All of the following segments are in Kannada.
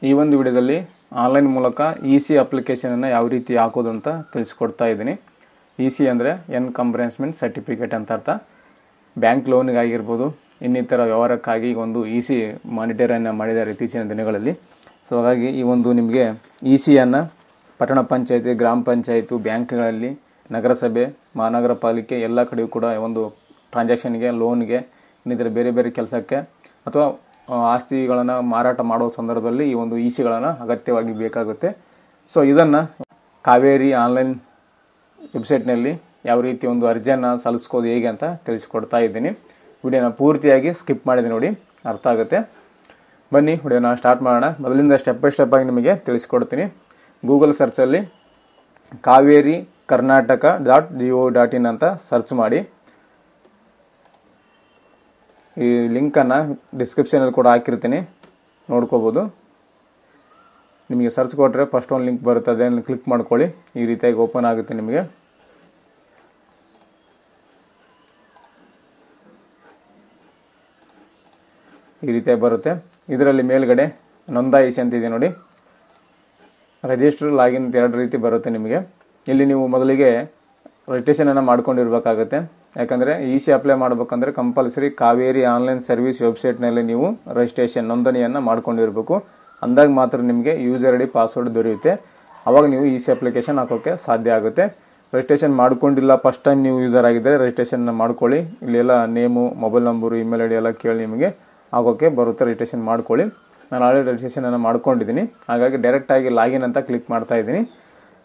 ಈ ಒಂದು ವಿಡಿಯೋದಲ್ಲಿ ಆನ್ಲೈನ್ ಮೂಲಕ ಇ-ಸಿ ಅಪ್ಲಿಕೇಶನನ್ನು ಯಾವ ರೀತಿ ಹಾಕೋದು ಅಂತ ತಿಳಿಸ್ಕೊಡ್ತಾ ಇದ್ದೀನಿ. ಇ-ಸಿ ಅಂದರೆ ಎನ್ಕಂಬರೆನ್ಸ್ಮೆಂಟ್ ಸರ್ಟಿಫಿಕೇಟ್ ಅಂತ ಅರ್ಥ. ಬ್ಯಾಂಕ್ ಲೋನ್ಗಾಗಿರ್ಬೋದು, ಇನ್ನಿತರ ವ್ಯವಹಾರಕ್ಕಾಗಿ ಒಂದು ಇ-ಸಿ ಮಾನಿಟರನ್ನು ಮಾಡಿದ್ದಾರೆ ಇತ್ತೀಚಿನ ದಿನಗಳಲ್ಲಿ. ಸೊ ಹಾಗಾಗಿ ಈ ಒಂದು ನಿಮಗೆ ಇ-ಸಿಯನ್ನು ಪಟ್ಟಣ ಪಂಚಾಯತಿ, ಗ್ರಾಮ ಪಂಚಾಯತು, ಬ್ಯಾಂಕ್ಗಳಲ್ಲಿ, ನಗರಸಭೆ, ಮಹಾನಗರ ಪಾಲಿಕೆ ಎಲ್ಲ ಕಡೆಯೂ ಕೂಡ ಒಂದು ಟ್ರಾನ್ಸಾಕ್ಷನ್ಗೆ, ಲೋನ್ಗೆ, ಇನ್ನಿತರ ಬೇರೆ ಬೇರೆ ಕೆಲಸಕ್ಕೆ ಅಥವಾ ಆಸ್ತಿಗಳನ್ನು ಮಾರಾಟ ಮಾಡೋ ಸಂದರ್ಭದಲ್ಲಿ ಈ ಒಂದು ಇ-ಸಿಗಳನ್ನು ಅಗತ್ಯವಾಗಿ ಬೇಕಾಗುತ್ತೆ. ಸೊ ಇದನ್ನು ಕಾವೇರಿ ಆನ್ಲೈನ್ ವೆಬ್ಸೈಟ್ನಲ್ಲಿ ಯಾವ ರೀತಿ ಒಂದು ಅರ್ಜಿಯನ್ನು ಸಲ್ಲಿಸ್ಕೋದು ಹೇಗೆ ಅಂತ ತಿಳಿಸ್ಕೊಡ್ತಾ ಇದ್ದೀನಿ. ವಿಡಿಯೋನ ಪೂರ್ತಿಯಾಗಿ ಸ್ಕಿಪ್ ಮಾಡಿದೆ ನೋಡಿ, ಅರ್ಥ ಆಗುತ್ತೆ. ಬನ್ನಿ ವಿಡಿಯೋನ ಸ್ಟಾರ್ಟ್ ಮಾಡೋಣ. ಮೊದಲಿಂದ ಸ್ಟೆಪ್ ಬೈ ಸ್ಟೆಪ್ ಆಗಿ ನಿಮಗೆ ತಿಳಿಸ್ಕೊಡ್ತೀನಿ. ಗೂಗಲ್ ಸರ್ಚಲ್ಲಿ ಕಾವೇರಿ ಕರ್ನಾಟಕ .gov.in ಅಂತ ಸರ್ಚ್ ಮಾಡಿ. ಈ ಲಿಂಕನ್ನು ಡಿಸ್ಕ್ರಿಪ್ಷನಲ್ಲಿ ಕೂಡ ಹಾಕಿರ್ತೀನಿ, ನೋಡ್ಕೋಬೋದು. ನಿಮಗೆ ಸರ್ಚ್ ಕೊಟ್ಟರೆ ಫಸ್ಟ್ ಒಂದು ಲಿಂಕ್ ಬರುತ್ತೆ, ಅದನ್ನು ಕ್ಲಿಕ್ ಮಾಡ್ಕೊಳ್ಳಿ. ಈ ರೀತಿಯಾಗಿ ಓಪನ್ ಆಗುತ್ತೆ ನಿಮಗೆ. ಈ ರೀತಿಯಾಗಿ ಬರುತ್ತೆ. ಇದರಲ್ಲಿ ಮೇಲ್ಗಡೆ ನೋಂದಾಯಿಸಿ ಅಂತಿದೆ ನೋಡಿ, ರಿಜಿಸ್ಟರ್, ಲಾಗಿನ್ ಅಂತ ಎರಡು ರೀತಿ ಬರುತ್ತೆ ನಿಮಗೆ. ಇಲ್ಲಿ ನೀವು ಮೊದಲಿಗೆ ರಿಜಿಸ್ಟ್ರೇಷನನ್ನು ಮಾಡ್ಕೊಂಡಿರ್ಬೇಕಾಗುತ್ತೆ. ಯಾಕಂದರೆ ಇ-ಸಿ ಅಪ್ಲೈ ಮಾಡಬೇಕಂದ್ರೆ ಕಂಪಲ್ಸರಿ ಕಾವೇರಿ ಆನ್ಲೈನ್ ಸರ್ವಿಸ್ ವೆಬ್ಸೈಟ್ನಲ್ಲಿ ನೀವು ರಿಜಿಸ್ಟ್ರೇಷನ್ ನೋಂದಣಿಯನ್ನು ಮಾಡ್ಕೊಂಡಿರಬೇಕು. ಅಂದಾಗ ಮಾತ್ರ ನಿಮಗೆ ಯೂಸರ್ ಐ ಡಿ, ಪಾಸ್ವರ್ಡ್ ದೊರೆಯುತ್ತೆ. ಆವಾಗ ನೀವು ಇ-ಸಿ ಅಪ್ಲಿಕೇಶನ್ ಹಾಕೋಕ್ಕೆ ಸಾಧ್ಯ ಆಗುತ್ತೆ. ರಿಜಿಸ್ಟ್ರೇಷನ್ ಮಾಡ್ಕೊಂಡಿಲ್ಲ, ಫಸ್ಟ್ ಟೈಮ್ ನೀವು ಯೂಸರ್ ಆಗಿದ್ದರೆ ರಿಜಿಸ್ಟ್ರೇಷನ್ನ ಮಾಡ್ಕೊಳ್ಳಿ. ಇಲ್ಲೆಲ್ಲ name, mobile number, email I D ಎಲ್ಲ ಕೇಳಿ ನಿಮಗೆ ಆಗೋಕ್ಕೆ ಬರುತ್ತೆ. ರಿಜಿಸ್ಟ್ರೇಷನ್ ಮಾಡ್ಕೊಳ್ಳಿ. ನಾನು ಆಲ್ರೆಡಿ ರಿಜಿಸ್ಟ್ರೇಷನನ್ನು ಮಾಡ್ಕೊಂಡಿದ್ದೀನಿ, ಹಾಗಾಗಿ ಡೈರೆಕ್ಟಾಗಿ ಲಾಗಿನ್ ಅಂತ ಕ್ಲಿಕ್ ಮಾಡ್ತಾ ಇದ್ದೀನಿ.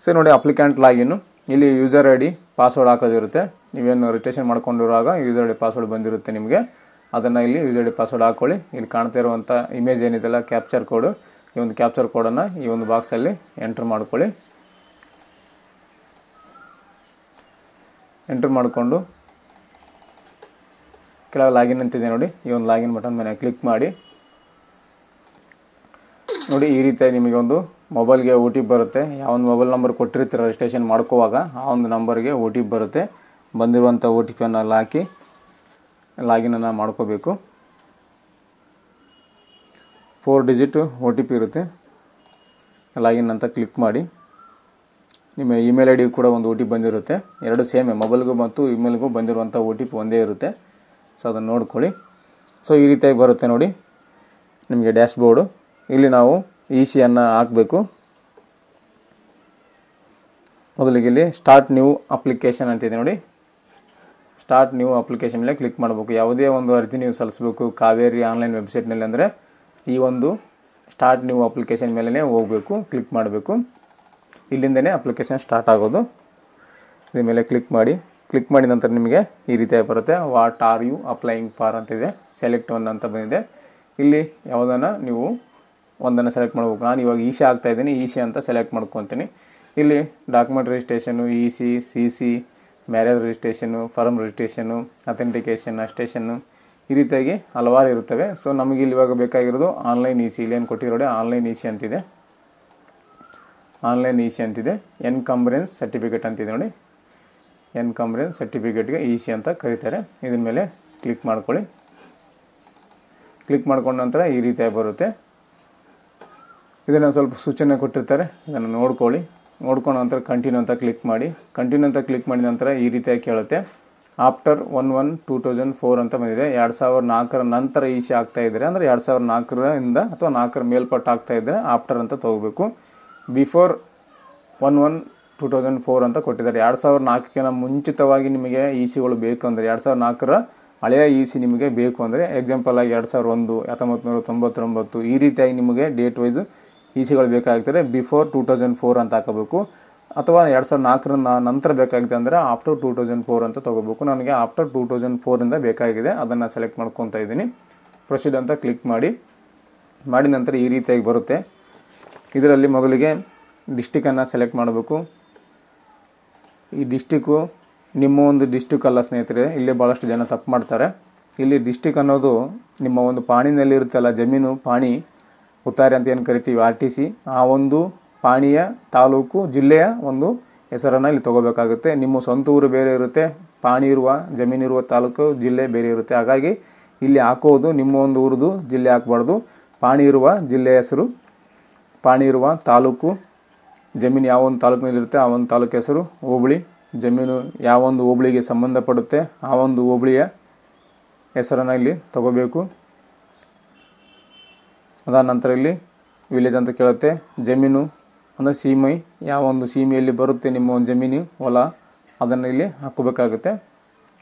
ಸೊ ನೋಡಿ, ಅಪ್ಲಿಕೆಂಟ್ ಲಾಗಿನ್ನು. ಇಲ್ಲಿ ಯೂಸರ್ ಐ ಡಿ, ಪಾಸ್ವರ್ಡ್ ಹಾಕೋದಿರುತ್ತೆ. ನೀವೇನು ರಿಜಿಸ್ಟ್ರೇಷನ್ ಮಾಡ್ಕೊಂಡಿರುವಾಗ ಯೂಸರ್ ಐ ಡಿ, ಪಾಸ್ವರ್ಡ್ ಬಂದಿರುತ್ತೆ ನಿಮಗೆ. ಅದನ್ನು ಇಲ್ಲಿ ಯೂಸರ್ ಐ ಡಿ, ಪಾಸ್ವರ್ಡ್ ಹಾಕ್ಕೊಳ್ಳಿ. ಇಲ್ಲಿ ಕಾಣ್ತಾ ಇರುವಂಥ ಇಮೇಜ್ ಏನಿದೆಲ್ಲ ಕ್ಯಾಪ್ಚರ್ ಕೋಡು, ಈ ಒಂದು ಕ್ಯಾಪ್ಚರ್ ಕೋಡನ್ನು ಈ ಒಂದು ಬಾಕ್ಸಲ್ಲಿ ಎಂಟ್ರ್ ಮಾಡ್ಕೊಳ್ಳಿ. ಎಂಟ್ರ್ ಮಾಡಿಕೊಂಡು ಕೆಳಗೆ ಲಾಗಿನ್ ಅಂತಿದೆ ನೋಡಿ, ಈ ಒಂದು ಲಾಗಿನ್ ಬಟನ್ ಮೇಲೆ ಕ್ಲಿಕ್ ಮಾಡಿ. ನೋಡಿ, ಈ ರೀತಿಯಾಗಿ ನಿಮಗೆ ಒಂದು ಮೊಬೈಲ್ಗೆ ಒ ಟಿ ಪಿ ಬರುತ್ತೆ. ಯಾವೊಂದು ಮೊಬೈಲ್ ನಂಬರ್ ಕೊಟ್ಟಿರ್ತೀರ ರಿಜಿಸ್ಟ್ರೇಷನ್ ಮಾಡ್ಕೋವಾಗ ಆ ಒಂದು ನಂಬರ್ಗೆ ಒ ಟಿ ಪಿ ಬರುತ್ತೆ. ಬಂದಿರುವಂಥ ಒ ಟಿ ಪಿಯನ್ನು ಹಾಕಿ ಲಾಗಿನನ್ನು ಮಾಡ್ಕೋಬೇಕು. 4 ಡಿಜಿಟ್ ಒ ಟಿ ಪಿ ಇರುತ್ತೆ. ಲಾಗಿನ್ ಅಂತ ಕ್ಲಿಕ್ ಮಾಡಿ. ನಿಮ್ಮ ಇಮೇಲ್ ಐ ಡಿ ಕೂಡ ಒಂದು ಒ ಟಿ ಪಿ ಬಂದಿರುತ್ತೆ. ಎರಡು ಸೇಮೇ, ಮೊಬೈಲ್ಗೂ ಮತ್ತು ಇಮೇಲ್ಗೂ ಬಂದಿರುವಂಥ ಒ ಟಿ ಪಿ ಒಂದೇ ಇರುತ್ತೆ. ಸೊ ಅದನ್ನು ನೋಡ್ಕೊಳ್ಳಿ. ಸೊ ಈ ರೀತಿಯಾಗಿ ಬರುತ್ತೆ ನೋಡಿ ನಿಮಗೆ ಡ್ಯಾಶ್ಬೋರ್ಡು. ಇಲ್ಲಿ ನಾವು ಇ-ಸಿಯನ್ನು ಹಾಕಬೇಕು. ಮೊದಲಿಗೆ ಇಲ್ಲಿ ಸ್ಟಾರ್ಟ್ ನ್ಯೂ ಅಪ್ಲಿಕೇಶನ್ ಅಂತಿದೆ ನೋಡಿ, ಸ್ಟಾರ್ಟ್ ನ್ಯೂ ಅಪ್ಲಿಕೇಶನ್ ಮೇಲೆ ಕ್ಲಿಕ್ ಮಾಡಬೇಕು. ಯಾವುದೇ ಒಂದು ಅರ್ಜಿ ನೀವು ಸಲ್ಲಿಸಬೇಕು ಕಾವೇರಿ ಆನ್ಲೈನ್ ವೆಬ್ಸೈಟ್ನಲ್ಲಿ ಅಂದರೆ ಈ ಒಂದು ಸ್ಟಾರ್ಟ್ ನ್ಯೂ ಅಪ್ಲಿಕೇಶನ್ ಮೇಲೇ ಹೋಗಬೇಕು, ಕ್ಲಿಕ್ ಮಾಡಬೇಕು. ಇಲ್ಲಿಂದನೇ ಅಪ್ಲಿಕೇಶನ್ ಸ್ಟಾರ್ಟ್ ಆಗೋದು. ಇದ್ರ ಮೇಲೆ ಕ್ಲಿಕ್ ಮಾಡಿ. ಕ್ಲಿಕ್ ಮಾಡಿದ ನಂತರ ನಿಮಗೆ ಈ ರೀತಿಯಾಗಿ ಬರುತ್ತೆ. What are you applying for ಅಂತಿದೆ. ಸೆಲೆಕ್ಟ್ ಒನ್ ಅಂತ ಬಂದಿದೆ. ಇಲ್ಲಿ ಯಾವುದನ್ನು ನೀವು ಒಂದನ್ನು ಸೆಲೆಕ್ಟ್ ಮಾಡ್ಬೇಕು. ನಾನು ಇವಾಗ ಇ-ಸಿ ಆಗ್ತಾ ಇದ್ದೀನಿ, ಇ-ಸಿ ಅಂತ ಸೆಲೆಕ್ಟ್ ಮಾಡ್ಕೊತೀನಿ. ಇಲ್ಲಿ document registration, EC, CC, marriage registration, firm registration, authentication, attestation, ಈ ರೀತಿಯಾಗಿ ಹಲವಾರು ಇರುತ್ತವೆ. ಸೊ ನಮಗೆ ಇಲ್ಲಿ ಇವಾಗ ಬೇಕಾಗಿರೋದು ಆನ್ಲೈನ್ ಇ-ಸಿ. ಇಲ್ಲೇನು ಕೊಟ್ಟಿರೋ ಆನ್ಲೈನ್ ಇ-ಸಿ ಅಂತಿದೆ. ಆನ್ಲೈನ್ ಇ-ಸಿ ಅಂತಿದೆ. ಎನ್ಕಂಬರೆನ್ಸ್ ಸರ್ಟಿಫಿಕೇಟ್ ಅಂತಿದೆ ನೋಡಿ, ಎನ್ಕಂಬರೆನ್ಸ್ ಸರ್ಟಿಫಿಕೇಟ್ಗೆ ಇ-ಸಿ ಅಂತ ಕರೀತಾರೆ. ಇದ್ರ ಮೇಲೆ ಕ್ಲಿಕ್ ಮಾಡ್ಕೊಳ್ಳಿ. ಕ್ಲಿಕ್ ಮಾಡ್ಕೊಂಡ ನಂತರ ಈ ರೀತಿಯಾಗಿ ಬರುತ್ತೆ. ಇದನ್ನು ಸ್ವಲ್ಪ ಸೂಚನೆ ಕೊಟ್ಟಿರ್ತಾರೆ, ಇದನ್ನು ನೋಡ್ಕೊಳ್ಳಿ. ನೋಡ್ಕೊಂಡ ನಂತರ ಕಂಟಿನ್ಯೂ ಅಂತ ಕ್ಲಿಕ್ ಮಾಡಿ. ಕಂಟಿನ್ಯೂ ಅಂತ ಕ್ಲಿಕ್ ಮಾಡಿದ ನಂತರ ಈ ರೀತಿಯಾಗಿ ಕೇಳುತ್ತೆ. ಆಫ್ಟರ್ 1/1/2004 ಅಂತ ಬಂದಿದೆ. 2004 ನಂತರ ಇ-ಸಿ ಆಗ್ತಾ ಇದ್ದರೆ ಅಂದರೆ 2004 ಅಥವಾ 4 ಮೇಲ್ಪಟ್ಟು ಆಗ್ತಾ ಇದ್ದರೆ ಆಫ್ಟರ್ ಅಂತ ತಗೋಬೇಕು. ಬಿಫೋರ್ 1/1/2004 ಅಂತ ಕೊಟ್ಟಿದ್ದಾರೆ. 2004ಕ್ಕಿಂತ ಮುಂಚಿತವಾಗಿ ನಿಮಗೆ ಇ-ಸಿಗಳು ಬೇಕು ಅಂದರೆ 2004 ಹಳೆಯ ಇ-ಸಿ ನಿಮಗೆ ಬೇಕು ಅಂದರೆ ಎಕ್ಸಾಂಪಲ್ ಆಗಿ 2001, 1999 ಈ ರೀತಿಯಾಗಿ ನಿಮಗೆ ಡೇಟ್ ವೈಸ್ ಇ-ಸಿಗಳು ಬೇಕಾಗ್ತದೆ. ಬಿಫೋರ್ 2004 ಅಂತ ಹಾಕಬೇಕು. ಅಥವಾ 2004 ನಂತರ ಬೇಕಾಗಿದೆ ಅಂದರೆ ಆಫ್ಟರ್ 2004 ಅಂತ ತೊಗೋಬೇಕು. ನನಗೆ ಆಫ್ಟರ್ 2004 ಬೇಕಾಗಿದೆ, ಅದನ್ನು ಸೆಲೆಕ್ಟ್ ಮಾಡ್ಕೊತಾ ಇದ್ದೀನಿ. ಪ್ರೊಸೀಡ್ ಅಂತ ಕ್ಲಿಕ್ ಮಾಡಿ. ಮಾಡಿದ ನಂತರ ಈ ರೀತಿಯಾಗಿ ಬರುತ್ತೆ. ಇದರಲ್ಲಿ ಮೊದಲಿಗೆ ಡಿಸ್ಟಿಕನ್ನು ಸೆಲೆಕ್ಟ್ ಮಾಡಬೇಕು. ಈ ಡಿಸ್ಟಿಕ್ಕು ನಿಮ್ಮ ಒಂದು ಡಿಸ್ಟಿಕ್ ಅಲ್ಲ ಸ್ನೇಹಿತರೆ, ಇಲ್ಲಿ ಭಾಳಷ್ಟು ಜನ ತಪ್ಪು ಮಾಡ್ತಾರೆ. ಇಲ್ಲಿ ಡಿಸ್ಟಿಕ್ ಅನ್ನೋದು ನಿಮ್ಮ ಒಂದು ಪಾಣಿನಲ್ಲಿ ಇರುತ್ತಲ್ಲ, ಜಮೀನು ಪಾಣಿ ಉತ್ತಾರಿ ಅಂತ ಏನು ಕರಿತೀವಿ, RTC, ಆ ಒಂದು ಪಾಣಿಯ ತಾಲೂಕು, ಜಿಲ್ಲೆಯ ಒಂದು ಹೆಸರನ್ನು ಇಲ್ಲಿ ತೊಗೋಬೇಕಾಗುತ್ತೆ. ನಿಮ್ಮ ಸ್ವಂತ ಊರು ಬೇರೆ ಇರುತ್ತೆ, ಪಾಣಿ ಇರುವ ಜಮೀನಿರುವ ತಾಲೂಕು, ಜಿಲ್ಲೆ ಬೇರೆ ಇರುತ್ತೆ. ಹಾಗಾಗಿ ಇಲ್ಲಿ ಹಾಕೋದು ನಿಮ್ಮ ಒಂದು ಊರದು ಜಿಲ್ಲೆ ಹಾಕಬಾರ್ದು, ಪಾಣಿ ಇರುವ ಜಿಲ್ಲೆಯ ಹೆಸರು ಪಾಣಿ ಇರುವ ತಾಲೂಕು, ಜಮೀನು ಯಾವ ಒಂದು ತಾಲೂಕಿನಲ್ಲಿರುತ್ತೆ ಆ ಒಂದು ತಾಲೂಕು ಹೆಸರು, ಹೋಬಳಿ, ಜಮೀನು ಯಾವ ಒಂದು ಹೋಬಳಿಗೆ ಸಂಬಂಧಪಡುತ್ತೆ ಆ ಒಂದು ಹೋಬಳಿಯ ಹೆಸರನ್ನು ಇಲ್ಲಿ ತಗೋಬೇಕು. ಅದಾದ ನಂತರ ಇಲ್ಲಿ ವಿಲೇಜ್ ಅಂತ ಕೇಳುತ್ತೆ. ಜಮೀನು ಅಂದರೆ ಸೀಮೆ, ಯಾವ ಒಂದು ಸೀಮೆಯಲ್ಲಿ ಬರುತ್ತೆ ನಿಮ್ಮ ಒಂದು ಜಮೀನು ಹೊಲ ಅದನ್ನು ಇಲ್ಲಿ ಹಾಕೋಬೇಕಾಗುತ್ತೆ.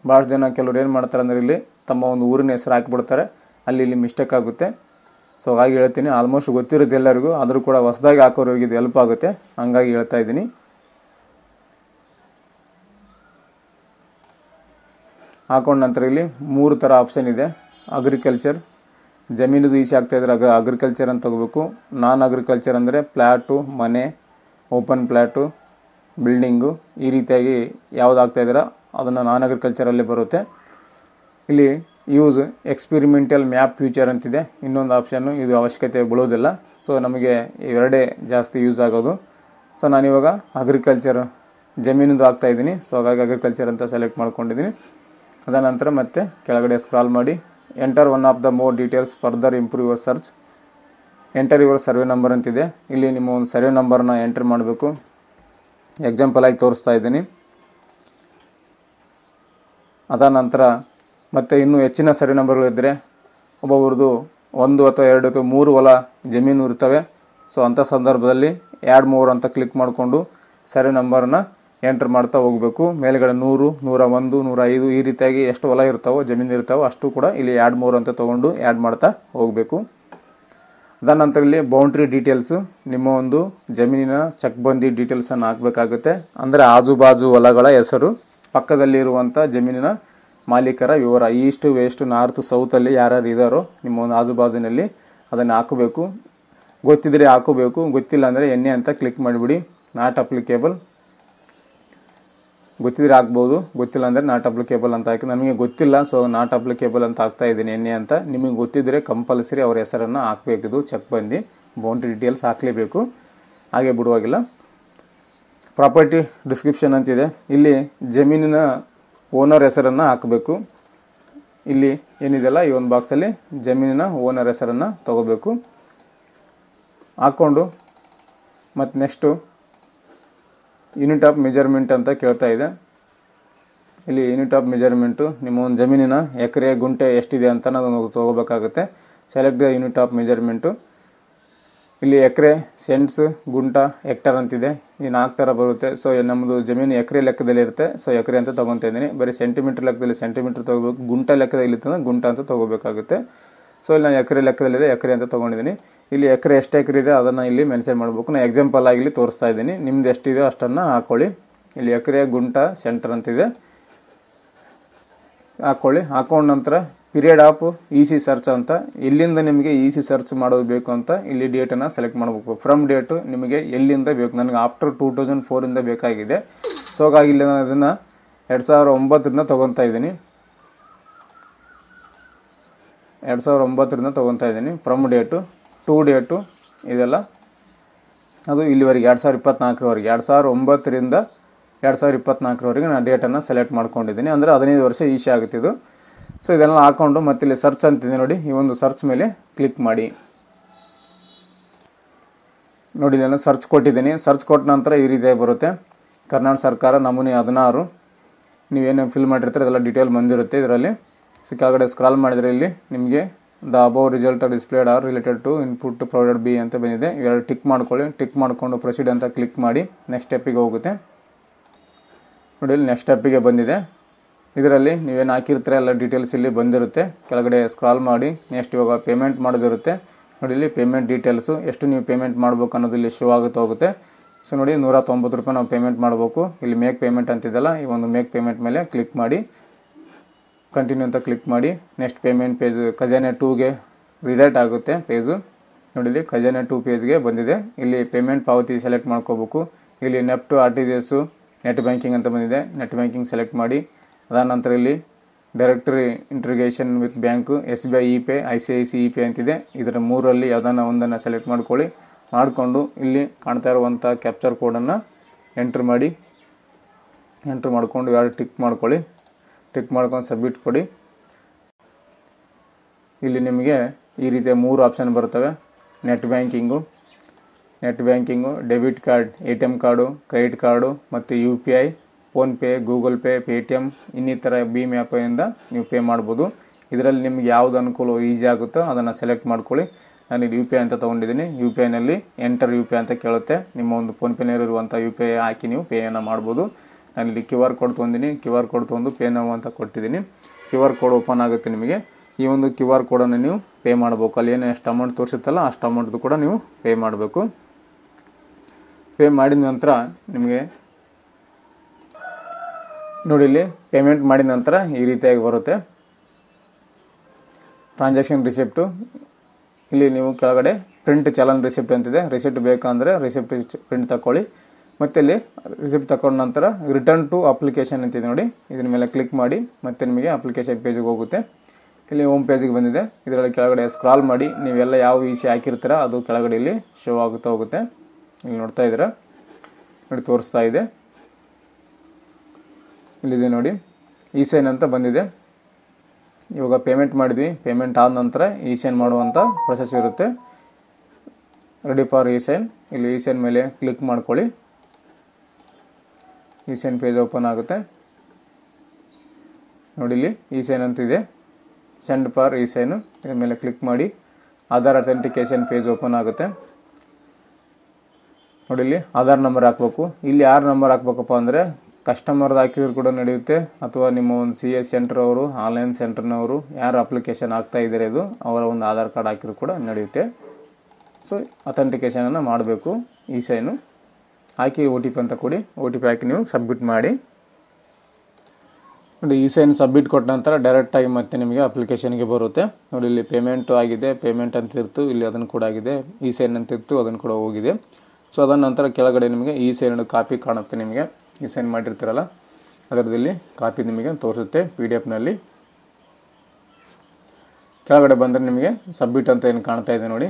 ಭಾಳಷ್ಟು ಜನ ಕೆಲವ್ರು ಏನು ಮಾಡ್ತಾರೆ ಅಂದರೆ ಇಲ್ಲಿ ತಮ್ಮ ಒಂದು ಊರಿನ ಹೆಸರು ಹಾಕಿಬಿಡ್ತಾರೆ, ಇಲ್ಲಿ ಮಿಸ್ಟೇಕ್ ಆಗುತ್ತೆ. ಸೊ ಹಾಗಾಗಿ ಹೇಳ್ತೀನಿ, ಆಲ್ಮೋಸ್ಟ್ ಗೊತ್ತಿರುತ್ತೆ ಎಲ್ಲರಿಗೂ, ಆದರೂ ಕೂಡ ಹೊಸದಾಗಿ ಹಾಕೋರಿಗೆ ಇದು ಹೆಲ್ಪ್ ಆಗುತ್ತೆ, ಹಂಗಾಗಿ ಹೇಳ್ತಾ ಇದ್ದೀನಿ. ಹಾಕೊಂಡ ನಂತರ ಇಲ್ಲಿ 3 ಥರ ಆಪ್ಷನ್ ಇದೆ. ಅಗ್ರಿಕಲ್ಚರ್, ಜಮೀನಿದು ಈಸಿ ಆಗ್ತಾಯಿದ್ರೆ ಅಗ್ರಿಕಲ್ಚರ್ ಅಂತ ತಗೋಬೇಕು. ನಾನ್ ಅಗ್ರಿಕಲ್ಚರ್ ಅಂದರೆ ಫ್ಲ್ಯಾಟು, ಮನೆ, ಓಪನ್ ಫ್ಲ್ಯಾಟು, ಬಿಲ್ಡಿಂಗು, ಈ ರೀತಿಯಾಗಿ ಯಾವ್ದು ಆಗ್ತಾಯಿದ್ದೀರ ಅದನ್ನು ನಾನ್ ಅಗ್ರಿಕಲ್ಚರಲ್ಲಿ ಬರುತ್ತೆ. ಇಲ್ಲಿ ಯೂಸ್ ಎಕ್ಸ್ಪಿರಿಮೆಂಟಲ್ ಮ್ಯಾಪ್ ಫ್ಯೂಚರ್ ಅಂತಿದೆ, ಇನ್ನೊಂದು ಆಪ್ಷನ್ನು, ಇದು ಅವಶ್ಯಕತೆ ಬೀಳೋದಿಲ್ಲ. ಸೊ ನಮಗೆ ಇವೆರಡೇ ಜಾಸ್ತಿ ಯೂಸ್ ಆಗೋದು. ಸೊ ನಾನಿವಾಗ ಅಗ್ರಿಕಲ್ಚರ್ ಜಮೀನಿಂದು ಆಗ್ತಾಯಿದ್ದೀನಿ. ಸೊ ಹಾಗಾಗಿ ಅಗ್ರಿಕಲ್ಚರ್ ಅಂತ ಸೆಲೆಕ್ಟ್ ಮಾಡ್ಕೊಂಡಿದ್ದೀನಿ. ಅದ ನಂತರ ಮತ್ತೆ ಕೆಳಗಡೆ ಸ್ಕ್ರಾಲ್ ಮಾಡಿ enter one of the more details further improve your search, enter your survey number ಅಂತಿದೆ. ಇಲ್ಲಿ ನಿಮ್ಮ ಒಂದು ಸರ್ವೆ ನಂಬರ್ನ ಎಂಟರ್ ಮಾಡಬೇಕು. ಎಕ್ಸಾಂಪಲ್ ಆಗಿ ತೋರಿಸ್ತಾ ಇದ್ದೀನಿ. ಅದ ನಂತರ ಮತ್ತು ಇನ್ನೂ ಹೆಚ್ಚಿನ ಸರ್ವೆ ನಂಬರ್ಗಳಿದ್ದರೆ ಒಬ್ಬೊಬ್ರದ್ದು 1 ಅಥವಾ 2 ಅಥವಾ 3 ಹೊಲ ಜಮೀನು ಇರ್ತವೆ. ಸೊ ಅಂಥ ಸಂದರ್ಭದಲ್ಲಿ ಆ್ಯಡ್ ಮೋರ್ ಅಂತ ಕ್ಲಿಕ್ ಮಾಡಿಕೊಂಡು ಸರ್ವೆ ನಂಬರನ್ನು ಎಂಟ್ರ್ ಮಾಡ್ತಾ ಹೋಗಬೇಕು. ಮೇಲ್ಗಡೆ 100, 101, 105 ಈ ರೀತಿಯಾಗಿ ಎಷ್ಟು ಹೊಲ ಇರ್ತಾವೋ ಜಮೀನು ಇರ್ತಾವೋ ಅಷ್ಟು ಕೂಡ ಇಲ್ಲಿ ಆ್ಯಡ್ ಮೋರ್ ಅಂತ ತೊಗೊಂಡು ಆ್ಯಡ್ ಮಾಡ್ತಾ ಹೋಗಬೇಕು. ಅದಾದ ನಂತರ ಇಲ್ಲಿ ಬೌಂಡ್ರಿ ಡೀಟೇಲ್ಸು, ನಿಮ್ಮ ಒಂದು ಜಮೀನಿನ ಚಕ್ಬಂದಿ ಡೀಟೇಲ್ಸನ್ನು ಹಾಕಬೇಕಾಗುತ್ತೆ. ಅಂದರೆ ಆಜು ಬಾಜು ಹೊಲಗಳ ಹೆಸರು, ಪಕ್ಕದಲ್ಲಿರುವಂಥ ಜಮೀನಿನ ಮಾಲೀಕರ ವಿವರ, ಈಸ್ಟ್ ವೆಸ್ಟ್ ನಾರ್ತ್ ಸೌತಲ್ಲಿ ಯಾರ್ಯಾರು ಇದ್ದಾರೋ ನಿಮ್ಮ ಒಂದು ಆಜು ಬಾಜುನಲ್ಲಿ ಅದನ್ನು ಹಾಕಬೇಕು. ಗೊತ್ತಿದ್ರೆ ಹಾಕೋಬೇಕು, ಗೊತ್ತಿಲ್ಲ ಅಂದರೆ ಎನ್ನೆ ಅಂತ ಕ್ಲಿಕ್ ಮಾಡಿಬಿಡಿ. ನಾಟ್ ಅಪ್ಲಿಕೇಬಲ್, ಗೊತ್ತಿದ್ರೆ ಹಾಕ್ಬೋದು, ಗೊತ್ತಿಲ್ಲ ಅಂದರೆ ನಾಟ್ ಅಪ್ಲಿಕೇಬಲ್ ಅಂತ ಹಾಕಿ. ನನಗೆ ಗೊತ್ತಿಲ್ಲ, ಸೊ ನಾಟ್ ಅಪ್ಲಿಕೇಬಲ್ ಅಂತ ಹಾಕ್ತಾ ಇದ್ದೀನಿ ಎನ್ನೆ ಅಂತ. ನಿಮಗೆ ಗೊತ್ತಿದ್ದರೆ ಕಂಪಲ್ಸರಿ ಅವ್ರ ಹೆಸರನ್ನು ಹಾಕಬೇಕಿದು, ಚೆಕ್ ಬಂದು ಬೌಂಡ್ರಿ ಡೀಟೇಲ್ಸ್ ಹಾಕಲೇಬೇಕು, ಹಾಗೆ ಬಿಡುವಾಗಿಲ್ಲ. ಪ್ರಾಪರ್ಟಿ ಡಿಸ್ಕ್ರಿಪ್ಷನ್ ಅಂತಿದೆ, ಇಲ್ಲಿ ಜಮೀನಿನ ಓನರ್ ಹೆಸರನ್ನು ಹಾಕಬೇಕು. ಇಲ್ಲಿ ಏನಿದೆಯಲ್ಲ ಈ ಒಂದು ಬಾಕ್ಸಲ್ಲಿ ಜಮೀನಿನ ಓನರ್ ಹೆಸರನ್ನು ತಗೋಬೇಕು. ಹಾಕ್ಕೊಂಡು ಮತ್ತು ನೆಕ್ಸ್ಟು ಯೂನಿಟ್ ಆಫ್ ಮೆಜರ್ಮೆಂಟ್ ಅಂತ ಕೇಳ್ತಾ ಇದೆ. ಇಲ್ಲಿ ಯೂನಿಟ್ ಆಫ್ ಮೆಜರ್ಮೆಂಟು ನಿಮ್ಮ ಒಂದು ಜಮೀನಿನ ಎಕರೆ ಗುಂಟೆ ಎಷ್ಟಿದೆ ಅಂತ ನಾವು ತೊಗೋಬೇಕಾಗುತ್ತೆ. Select the unit of measurement. ಇಲ್ಲಿ ಎಕರೆ, ಸೆಂಟ್ಸ್, ಗುಂಟ, ಹೆಕ್ಟರ್ ಅಂತಿದೆ. ಈ 4 ಥರ ಬರುತ್ತೆ. ಸೊ ನಮ್ಮದು ಜಮೀನು ಎಕರೆ ಲೆಕ್ಕದಲ್ಲಿ ಇರುತ್ತೆ, ಸೊ ಎಕರೆ ಅಂತ ತೊಗೊತಾ ಇದ್ದೀನಿ. ಬರೀ ಸೆಂಟಿಮೀಟ್ರ್ ಲೆಕ್ಕದಲ್ಲಿ ಸೆಂಟಿಮೀಟ್ರ್ ತೊಗೋಬೇಕು, ಗುಂಟ ಲೆಕ್ಕದಲ್ಲಿ ಇರ್ತದೆ ಗುಂಟ ಅಂತ ತೊಗೋಬೇಕಾಗುತ್ತೆ. ಸೊ ಇಲ್ಲಿ ನಾನು ಎಕರೆ ಲೆಕ್ಕದಲ್ಲಿದೆ ಎಕರೆ ಅಂತ ತೊಗೊಂಡಿದ್ದೀನಿ. ಇಲ್ಲಿ ಎಕರೆ ಎಷ್ಟು ಎಕರೆ ಇದೆ ಅದನ್ನು ಇಲ್ಲಿ ಮೆನ್ಷನ್ ಮಾಡಬೇಕು. ನಾನು ಎಕ್ಸಾಂಪಲ್ ಆಗಿ ಇಲ್ಲಿ ತೋರಿಸ್ತಾ ಇದ್ದೀನಿ, ನಿಮ್ದು ಎಷ್ಟಿದೆ ಅಷ್ಟನ್ನು ಹಾಕ್ಕೊಳ್ಳಿ. ಇಲ್ಲಿ ಎಕರೆ, ಗುಂಟ, ಸೆಂಟರ್ ಅಂತಿದೆ, ಹಾಕ್ಕೊಳ್ಳಿ. ಹಾಕೊಂಡ ನಂತರ ಪೀರಿಯಡ್ ಆಫ್ ಈಸಿ ಸರ್ಚ್ ಅಂತ, ಎಲ್ಲಿಂದ ನಿಮಗೆ ಈಸಿ ಸರ್ಚ್ ಮಾಡೋದು ಬೇಕು ಅಂತ ಇಲ್ಲಿ ಡೇಟನ್ನು ಸೆಲೆಕ್ಟ್ ಮಾಡಬೇಕು. ಫ್ರಮ್ ಡೇಟು ನಿಮಗೆ ಎಲ್ಲಿಂದ ಬೇಕು, ನನಗೆ ಆಫ್ಟರ್ 2004 ಬೇಕಾಗಿದೆ. ಸೊ ಹಾಗಾಗಿ ಇಲ್ಲಿ ನಾನು ಅದನ್ನು 2009 ತೊಗೊತಾ ಇದ್ದೀನಿ. 2009 ತೊಗೊತಾ ಇದ್ದೀನಿ. ಫ್ರಮ್ ಡೇಟು ಟು ಡೇಟು ಇದೆಲ್ಲ ಅದು ಇಲ್ಲಿವರೆಗೆ 2024 2009 2024 ನಾನು ಡೇಟನ್ನು ಸೆಲೆಕ್ಟ್ ಮಾಡ್ಕೊಂಡಿದ್ದೀನಿ. ಅಂದರೆ 15 ವರ್ಷ ಈಸಿ ಆಗುತ್ತಿದ್ದು. ಸೊ ಇದೆಲ್ಲ ಹಾಕ್ಕೊಂಡು ಮತ್ತೆ ಇಲ್ಲಿ ಸರ್ಚ್ ಅಂತಿದೆ ನೋಡಿ, ಈ ಒಂದು ಸರ್ಚ್ ಮೇಲೆ ಕ್ಲಿಕ್ ಮಾಡಿ. ನೋಡಿ ನಾನು ಸರ್ಚ್ ಕೊಟ್ಟಿದ್ದೀನಿ. ಸರ್ಚ್ ಕೊಟ್ಟ ನಂತರ ಈ ರೀತಿಯಾಗಿ ಬರುತ್ತೆ. ಕರ್ನಾಟಕ ಸರ್ಕಾರ ನಮೂನೆ 16 ನೀವೇನು ಫಿಲ್ ಮಾಡಿರ್ತೀರ ಅದೆಲ್ಲ ಡೀಟೇಲ್ ಬಂದಿರುತ್ತೆ ಇದರಲ್ಲಿ. ಸೊ ಕೆಳಗಡೆ ಸ್ಕ್ರಾಲ್ ಮಾಡಿದರೆ ಇಲ್ಲಿ ನಿಮಗೆ the above result displayed are related to input provided B ಅಂತ ಬಂದಿದೆ. ಇವೆರಡು ಟಿಕ್ ಮಾಡ್ಕೊಳ್ಳಿ. ಟಿಕ್ ಮಾಡಿಕೊಂಡು ಪ್ರೊಸೀಡ್ ಅಂತ ಕ್ಲಿಕ್ ಮಾಡಿ ನೆಕ್ಸ್ಟ್ ಸ್ಟೆಪ್ಪಿಗೆ ಹೋಗುತ್ತೆ. ನೋಡಿ ಇಲ್ಲಿ ನೆಕ್ಸ್ಟ್ ಸ್ಟೆಪ್ಪಿಗೆ ಬಂದಿದೆ. ಇದರಲ್ಲಿ ನೀವೇನು ಹಾಕಿರ್ತೀರ ಎಲ್ಲ ಡೀಟೇಲ್ಸ್ ಇಲ್ಲಿ ಬಂದಿರುತ್ತೆ. ಕೆಳಗಡೆ ಸ್ಕ್ರಾಲ್ ಮಾಡಿ ನೆಕ್ಸ್ಟ್ ಇವಾಗ ಪೇಮೆಂಟ್ ಮಾಡೋದಿರುತ್ತೆ. ನೋಡಿ ಇಲ್ಲಿ ಪೇಮೆಂಟ್ ಡೀಟೇಲ್ಸು, ಎಷ್ಟು ನೀವು ಪೇಮೆಂಟ್ ಮಾಡಬೇಕು ಅನ್ನೋದು ಇಲ್ಲಿ ಶೋ ಆಗುತ್ತೆ ಹೋಗುತ್ತೆ. ಸೊ ನೋಡಿ 190 ರೂಪಾಯಿ ನಾವು ಪೇಮೆಂಟ್ ಮಾಡಬೇಕು. ಇಲ್ಲಿ ಮೇಕ್ ಪೇಮೆಂಟ್ ಅಂತಿದ್ದಲ್ಲ, ಈ ಒಂದು ಮೇಕ್ ಪೇಮೆಂಟ್ ಮೇಲೆ ಕ್ಲಿಕ್ ಮಾಡಿ ಕಂಟಿನ್ಯೂ ಅಂತ ಕ್ಲಿಕ್ ಮಾಡಿ ನೆಕ್ಸ್ಟ್ ಪೇಮೆಂಟ್ ಪೇಜ್ ಖಜಾನೆ 2ಗೆ ರಿಡೈರೆಕ್ಟ್ ಆಗುತ್ತೆ ಪೇಜು. ನೋಡಿ ಇಲ್ಲಿ ಖಜಾನೆ 2 ಪೇಜ್ಗೆ ಬಂದಿದೆ. ಇಲ್ಲಿ ಪೇಮೆಂಟ್ ಪಾವತಿ ಸೆಲೆಕ್ಟ್ ಮಾಡ್ಕೋಬೇಕು. ಇಲ್ಲಿ ನೆಫ್ಟು RTGS ನೆಟ್ ಬ್ಯಾಂಕಿಂಗ್ ಅಂತ ಬಂದಿದೆ, ನೆಟ್ ಬ್ಯಾಂಕಿಂಗ್ ಸೆಲೆಕ್ಟ್ ಮಾಡಿ. ಅದಾದ ನಂತರ ಇಲ್ಲಿ directory integration with bank, SBI E-pay, ICICI E-pay ಅಂತಿದೆ. ಇದರ 3ರಲ್ಲಿ ಯಾವುದನ್ನು ಒಂದನ್ನು ಸೆಲೆಕ್ಟ್ ಮಾಡ್ಕೊಳ್ಳಿ. ಮಾಡಿಕೊಂಡು ಇಲ್ಲಿ ಕಾಣ್ತಾ ಇರುವಂಥ ಕ್ಯಾಪ್ಚರ್ ಕೋಡನ್ನು ಎಂಟ್ರ್ ಮಾಡಿ. ಎಂಟ್ರ್ ಮಾಡಿಕೊಂಡು ಯಾರು ಟಿಕ್ ಮಾಡ್ಕೊಳ್ಳಿ. ಟಿಕ್ ಮಾಡ್ಕೊಂಡು ಸಬ್ಮಿಟ್ ಕೊಡಿ. ಇಲ್ಲಿ ನಿಮಗೆ ಈ ರೀತಿಯ 3 ಆಪ್ಷನ್ ಬರ್ತವೆ. Net banking, net banking, debit card, ATM card, credit card ಮತ್ತು UPI, PhonePe, Google pay, Paytm ಇನ್ನಿತರ ಭೀಮ್ ಆ್ಯಪಿಂದ ನೀವು ಪೇ ಮಾಡ್ಬೋದು. ಇದರಲ್ಲಿ ನಿಮ್ಗೆ ಯಾವುದು ಅನುಕೂಲ ಈಸಿ ಆಗುತ್ತೋ ಅದನ್ನು ಸೆಲೆಕ್ಟ್ ಮಾಡ್ಕೊಳ್ಳಿ. ನಾನು ಇದು UPI ಅಂತ ತೊಗೊಂಡಿದ್ದೀನಿ. UPIನಲ್ಲಿ ಎಂಟರ್ UPI ಅಂತ ಕೇಳುತ್ತೆ. ನಿಮ್ಮ ಒಂದು ಫೋನ್ಪೇನಲ್ಲಿರುವಂಥ UPI ಹಾಕಿ ನೀವು ಪೇಯನ್ನು ಮಾಡ್ಬೋದು. ನಾನಿಲ್ಲಿ QR ಕೋಡ್ ತೊಗೊಂಡಿನಿ. QR ಕೋಡ್ ತೊಗೊಂಡು ಪೇ ನಾವು ಅಂತ ಕೊಟ್ಟಿದ್ದೀನಿ. QR ಕೋಡ್ ಓಪನ್ ಆಗುತ್ತೆ. ನಿಮಗೆ ಈ ಒಂದು QR ಕೋಡನ್ನು ನೀವು ಪೇ ಮಾಡಬೇಕು. ಅಲ್ಲಿ ಏನು ಎಷ್ಟು ಅಮೌಂಟ್ ತೋರಿಸುತ್ತಲ್ಲ ಅಷ್ಟು ಅಮೌಂಟ್ದು ಕೂಡ ನೀವು ಪೇ ಮಾಡಬೇಕು. ಪೇ ಮಾಡಿದ ನಂತರ ನಿಮಗೆ ನೋಡಿ ಇಲ್ಲಿ ಪೇಮೆಂಟ್ ಮಾಡಿದ ನಂತರ ಈ ರೀತಿಯಾಗಿ ಬರುತ್ತೆ ಟ್ರಾನ್ಸಾಕ್ಷನ್ ರಿಸಿಪ್ಟು. ಇಲ್ಲಿ ನೀವು ಕೆಳಗಡೆ ಪ್ರಿಂಟ್ ಚಲನ್ ರಿಸಿಪ್ಟ್ ಅಂತಿದೆ. ರಿಸಿಪ್ಟ್ ಬೇಕಂದರೆ ರಿಸಿಪ್ಟ್ ಪ್ರಿಂಟ್ ತಗೊಳ್ಳಿ. ಮತ್ತು ಇಲ್ಲಿ ರಿಸಿಪ್ಟ್ ತಗೊಂಡ ನಂತರ ರಿಟರ್ನ್ ಟು ಅಪ್ಲಿಕೇಶನ್ ಅಂತಿದೆ ನೋಡಿ, ಇದ್ರ ಮೇಲೆ ಕ್ಲಿಕ್ ಮಾಡಿ ಮತ್ತೆ ನಿಮಗೆ ಅಪ್ಲಿಕೇಶನ್ ಪೇಜಿಗೆ ಹೋಗುತ್ತೆ. ಇಲ್ಲಿ ಹೋಮ್ ಪೇಜಿಗೆ ಬಂದಿದೆ. ಇದರಲ್ಲಿ ಕೆಳಗಡೆ ಸ್ಕ್ರಾಲ್ ಮಾಡಿ ನೀವೆಲ್ಲ ಯಾವ EC ಹಾಕಿರ್ತೀರ ಅದು ಕೆಳಗಡೆ ಇಲ್ಲಿ ಶೋ ಆಗುತ್ತಾ ಹೋಗುತ್ತೆ. ಇಲ್ಲಿ ನೋಡ್ತಾ ಇದ್ದೀರಾ, ನೋಡಿ ತೋರಿಸ್ತಾ ಇದೆ. ಇಲ್ಲಿದೆ ನೋಡಿ e-sign ಅಂತ ಬಂದಿದೆ. ಇವಾಗ ಪೇಮೆಂಟ್ ಮಾಡಿದ್ವಿ. ಪೇಮೆಂಟ್ ಆದ ನಂತರ e-sign ಮಾಡುವಂಥ ಪ್ರೊಸೆಸ್ ಇರುತ್ತೆ. Ready for e-sign. ಇಲ್ಲಿ e-sign ಮೇಲೆ ಕ್ಲಿಕ್ ಮಾಡ್ಕೊಳ್ಳಿ. e-sign ಪೇಜ್ ಓಪನ್ ಆಗುತ್ತೆ. ನೋಡಿ ಇಲ್ಲಿ e-sign ಅಂತಿದೆ. ಸೆಂಡ್ ಫಾರ್ e-sign ಇದ್ರ ಮೇಲೆ ಕ್ಲಿಕ್ ಮಾಡಿ. ಆಧಾರ್ ಅಥೆಂಟಿಕೇಶನ್ ಪೇಜ್ ಓಪನ್ ಆಗುತ್ತೆ. ನೋಡಿ ಇಲ್ಲಿ ಆಧಾರ್ ನಂಬರ್ ಹಾಕಬೇಕು. ಇಲ್ಲಿ ಯಾರು ನಂಬರ್ ಹಾಕ್ಬೇಕಪ್ಪ ಅಂದರೆ ಕಸ್ಟಮರ್ದು ಹಾಕಿದ್ರು ಕೂಡ ನಡೆಯುತ್ತೆ, ಅಥವಾ ನಿಮ್ಮ ಒಂದು CS ಸೆಂಟರ್ ಅವರು, ಆನ್ಲೈನ್ ಸೆಂಟರ್ನವರು ಯಾರು ಅಪ್ಲಿಕೇಶನ್ ಆಗ್ತಾ ಇದ್ದಾರೆ ಇದು ಅವರ ಒಂದು ಆಧಾರ್ ಕಾರ್ಡ್ ಹಾಕಿದ್ರು ಕೂಡ ನಡೆಯುತ್ತೆ. ಸೊ ಅಥೆಂಟಿಕೇಶನನ್ನು ಮಾಡಬೇಕು. e-sign ಹಾಕಿ OTP ಅಂತ ಕೊಡಿ. OTP ಹಾಕಿ ನೀವು ಸಬ್ಮಿಟ್ ಮಾಡಿ. ನೋಡಿ e-sign ಸಬ್ಮಿಟ್ ಕೊಟ್ಟ ನಂತರ ಡೈರೆಕ್ಟಾಗಿ ಮತ್ತೆ ನಿಮಗೆ ಅಪ್ಲಿಕೇಶನ್ಗೆ ಬರುತ್ತೆ. ನೋಡಿ ಇಲ್ಲಿ ಪೇಮೆಂಟು ಆಗಿದೆ, ಪೇಮೆಂಟ್ ಅಂತಿರ್ತು, ಇಲ್ಲಿ ಅದನ್ನು ಕೂಡ ಆಗಿದೆ. e-sign ಅಂತಿರ್ತು, ಅದನ್ನು ಕೂಡ ಹೋಗಿದೆ. ಸೊ ಅದರ ನಂತರ ಕೆಳಗಡೆ ನಿಮಗೆ e-sign ಕಾಪಿ ಕಾಣುತ್ತೆ. ನಿಮಗೆ e-sign ಮಾಡಿರ್ತೀರಲ್ಲ ಅದರದಲ್ಲಿ ಕಾಪಿ ನಿಮಗೆ ತೋರಿಸುತ್ತೆ PDF-ನಲ್ಲಿ. ಕೆಳಗಡೆ ಬಂದರೆ ನಿಮಗೆ ಸಬ್ಮಿಟ್ ಅಂತ ಏನು ಕಾಣ್ತಾ ಇದೆ ನೋಡಿ,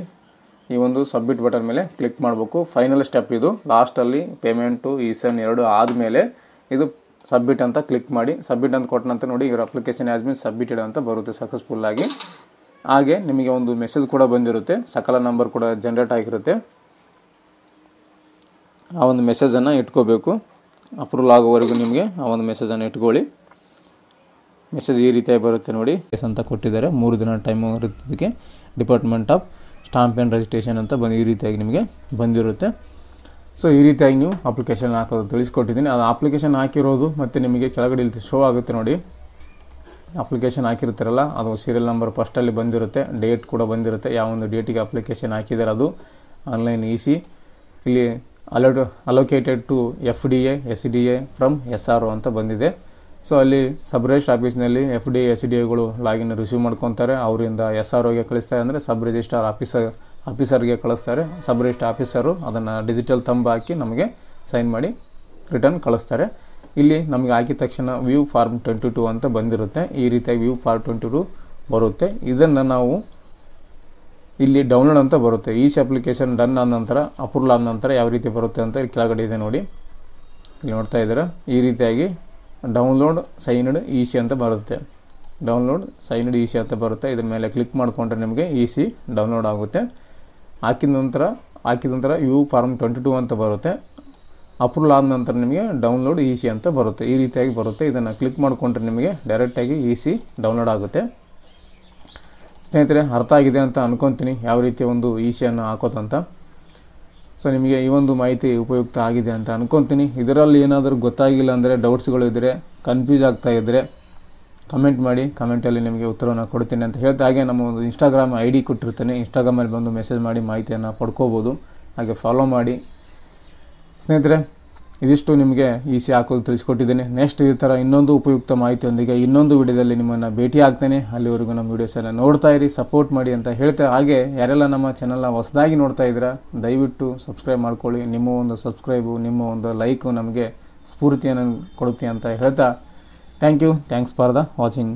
ಈ ಒಂದು ಸಬ್ಮಿಟ್ ಬಟನ್ ಮೇಲೆ ಕ್ಲಿಕ್ ಮಾಡಬೇಕು. ಫೈನಲ್ ಸ್ಟೆಪ್ ಇದು. ಲಾಸ್ಟಲ್ಲಿ ಪೇಮೆಂಟು e-sign ಎರಡು ಆದಮೇಲೆ ಇದು ಸಬ್ಮಿಟ್ ಅಂತ ಕ್ಲಿಕ್ ಮಾಡಿ. ಸಬ್ಮಿಟ್ ಅಂತ ಕೊಟ್ಟ ನಂತರ ನೋಡಿ ಇವರ ಅಪ್ಲಿಕೇಶನ್ ಹ್ಯಾಸ್ ಬೀನ್ ಸಬ್ಮಿಟೆಡ್ ಅಂತ ಬರುತ್ತೆ ಸಕ್ಸಸ್ಫುಲ್ಲಾಗಿ. ಹಾಗೆ ನಿಮಗೆ ಒಂದು ಮೆಸೇಜ್ ಕೂಡ ಬಂದಿರುತ್ತೆ, ಸಕಾಲ ನಂಬರ್ ಕೂಡ ಜನ್ರೇಟ್ ಆಗಿರುತ್ತೆ. ಆ ಒಂದು ಮೆಸೇಜನ್ನು ಇಟ್ಕೋಬೇಕು. ಅಪ್ರೂವಲ್ ಆಗೋವರೆಗೂ ನಿಮಗೆ ಆ ಒಂದು ಮೆಸೇಜನ್ನು ಇಟ್ಕೊಳ್ಳಿ. ಮೆಸೇಜ್ ಈ ರೀತಿಯಾಗಿ ಬರುತ್ತೆ ನೋಡಿ. ಅಂತ ಕೊಟ್ಟಿದ್ದಾರೆ, 3 ದಿನ ಟೈಮ್ ಇರೋದಕ್ಕೆ. Department of stamp and registration ಅಂತ ಈ ರೀತಿಯಾಗಿ ನಿಮಗೆ ಬಂದಿರುತ್ತೆ. ಸೊ ಈ ರೀತಿಯಾಗಿ ನೀವು ಅಪ್ಲಿಕೇಶನ್ ಹಾಕೋದು ತಿಳಿಸ್ಕೊಟ್ಟಿದ್ದೀನಿ. ಅದು ಅಪ್ಲಿಕೇಶನ್ ಹಾಕಿರೋದು ಮತ್ತು ನಿಮಗೆ ಕೆಳಗಡೆ ಇಲ್ಲಿ ಶೋ ಆಗುತ್ತೆ ನೋಡಿ. ಅಪ್ಲಿಕೇಶನ್ ಹಾಕಿರ್ತಾರಲ್ಲ ಅದು ಸೀರಿಯಲ್ ನಂಬರ್ ಫಸ್ಟಲ್ಲಿ ಬಂದಿರುತ್ತೆ, ಡೇಟ್ ಕೂಡ ಬಂದಿರುತ್ತೆ, ಯಾವ ಒಂದು ಡೇಟಿಗೆ ಅಪ್ಲಿಕೇಶನ್ ಹಾಕಿದ್ದಾರೆ ಅದು ಆನ್ಲೈನ್ EC. ಇಲ್ಲಿ allocated to FDA SDA from SRO ಅಂತ ಬಂದಿದೆ. ಸೊ ಅಲ್ಲಿ ಸಬ್ ರಿಜಿಸ್ಟ್ರ್ ಆಫೀಸ್ನಲ್ಲಿ FDA SDAಗಳು ಲಾಗಿನ್ ರಿಸೀವ್ ಮಾಡ್ಕೊತಾರೆ, ಅವರಿಂದ SROಗೆ ಕಳಿಸ್ತಾರೆ, ಅಂದರೆ ಸಬ್ ರಿಜಿಸ್ಟ್ರಾರ್ ಆಫೀಸರ್ಗೆ ಕಳಿಸ್ತಾರೆ. ಸಬ್ ರಿಜಿಸ್ಟ್ರ್ ಆಫೀಸರು ಅದನ್ನು ಡಿಜಿಟಲ್ ತಂಬ್ ಹಾಕಿ ನಮಗೆ ಸೈನ್ ಮಾಡಿ ರಿಟರ್ನ್ ಕಳಿಸ್ತಾರೆ. ಇಲ್ಲಿ ನಮಗೆ ಹಾಕಿದ ತಕ್ಷಣ ವ್ಯೂ ಫಾರ್ಮ್ 22 ಅಂತ ಬಂದಿರುತ್ತೆ. ಈ ರೀತಿಯಾಗಿ ವ್ಯೂ ಫಾರ್ಮ್ 22 ಬರುತ್ತೆ. ಇದನ್ನು ನಾವು ಇಲ್ಲಿ ಡೌನ್ಲೋಡ್ ಅಂತ ಬರುತ್ತೆ. EC ಅಪ್ಲಿಕೇಶನ್ ಡನ್ ಆದ ನಂತರ, ಅಪ್ರೂವಲ್ ಆದ ನಂತರ ಯಾವ ರೀತಿ ಬರುತ್ತೆ ಅಂತ ಇಲ್ಲಿ ಕೆಳಗಡೆ ಇದೆ ನೋಡಿ, ಇಲ್ಲಿ ನೋಡ್ತಾ ಇದ್ದೀರಾ. ಈ ರೀತಿಯಾಗಿ ಡೌನ್ಲೋಡ್ ಸೈನ್ಡ್ EC ಅಂತ ಬರುತ್ತೆ. ಡೌನ್ಲೋಡ್ ಸೈನ್ಡ್ EC ಅಂತ ಬರುತ್ತೆ. ಇದ್ರ ಮೇಲೆ ಕ್ಲಿಕ್ ಮಾಡಿಕೊಂಡ್ರೆ ನಿಮಗೆ EC ಡೌನ್ಲೋಡ್ ಆಗುತ್ತೆ. ಹಾಕಿದ ನಂತರ ವ್ಯೂ ಫಾರ್ಮ್ 22 ಅಂತ ಬರುತ್ತೆ. ಅಪ್ರೂವಲ್ ಆದ ನಂತರ ನಿಮಗೆ ಡೌನ್ಲೋಡ್ EC ಅಂತ ಬರುತ್ತೆ. ಈ ರೀತಿಯಾಗಿ ಬರುತ್ತೆ. ಇದನ್ನು ಕ್ಲಿಕ್ ಮಾಡಿಕೊಂಡ್ರೆ ನಿಮಗೆ ಡೈರೆಕ್ಟಾಗಿ EC ಡೌನ್ಲೋಡ್ ಆಗುತ್ತೆ. ಸ್ನೇಹಿತರೆ, ಅರ್ಥ ಆಗಿದೆ ಅಂತ ಅನ್ಕೊತೀನಿ ಯಾವ ರೀತಿ ಒಂದು EC-ಯನ್ನು ಹಾಕೋದಂತ. ಸೊ ನಿಮಗೆ ಈ ಒಂದು ಮಾಹಿತಿ ಉಪಯುಕ್ತ ಆಗಿದೆ ಅಂತ ಅನ್ಕೊತೀನಿ. ಇದರಲ್ಲಿ ಏನಾದರೂ ಗೊತ್ತಾಗಿಲ್ಲ ಅಂದರೆ, ಡೌಟ್ಸ್ಗಳು ಇದ್ದರೆ, ಕನ್ಫ್ಯೂಸ್ ಆಗ್ತಾ ಇದ್ದರೆ ಕಮೆಂಟ್ ಮಾಡಿ. ಕಮೆಂಟಲ್ಲಿ ನಿಮಗೆ ಉತ್ತರವನ್ನು ಕೊಡ್ತೀನಿ ಅಂತ ಹೇಳ್ತಾ, ಹಾಗೆ ನಮ್ಮ ಒಂದು Instagram ID ಕೊಟ್ಟಿರ್ತೇನೆ. ಇನ್ಸ್ಟಾಗ್ರಾಮಲ್ಲಿ ಬಂದು ಮೆಸೇಜ್ ಮಾಡಿ ಮಾಹಿತಿಯನ್ನು ಪಡ್ಕೋಬೋದು. ಹಾಗೆ ಫಾಲೋ ಮಾಡಿ. ಸ್ನೇಹಿತರೆ, ಇದಿಷ್ಟು ನಿಮಗೆ EC ಹಾಕೋದು ತಿಳಿಸ್ಕೊಟ್ಟಿದ್ದೇನೆ. ನೆಕ್ಸ್ಟ್ ಈ ಥರ ಇನ್ನೊಂದು ಉಪಯುಕ್ತ ಮಾಹಿತಿಯೊಂದಿಗೆ ಇನ್ನೊಂದು ವಿಡಿಯೋದಲ್ಲಿ ನಿಮ್ಮನ್ನು ಭೇಟಿ ಆಗ್ತೇನೆ. ಅಲ್ಲಿವರೆಗೂ ನಮ್ಮ ವೀಡಿಯೋಸನ್ನು ನೋಡ್ತಾ ಇರಿ, ಸಪೋರ್ಟ್ ಮಾಡಿ ಅಂತ ಹೇಳ್ತಾ, ಹಾಗೆ ಯಾರೆಲ್ಲ ನಮ್ಮ ಚಾನಲ್ನ ಹೊಸದಾಗಿ ನೋಡ್ತಾ ಇದ್ದೀರಾ ದಯವಿಟ್ಟು ಸಬ್ಸ್ಕ್ರೈಬ್ ಮಾಡ್ಕೊಳ್ಳಿ. ನಿಮ್ಮ ಒಂದು ಸಬ್ಸ್ಕ್ರೈಬು, ನಿಮ್ಮ ಒಂದು ಲೈಕು ನಮಗೆ ಸ್ಫೂರ್ತಿಯನ್ನು ಕೊಡುತ್ತೆ ಅಂತ ಹೇಳ್ತಾ, thank you. Thanks for the watching.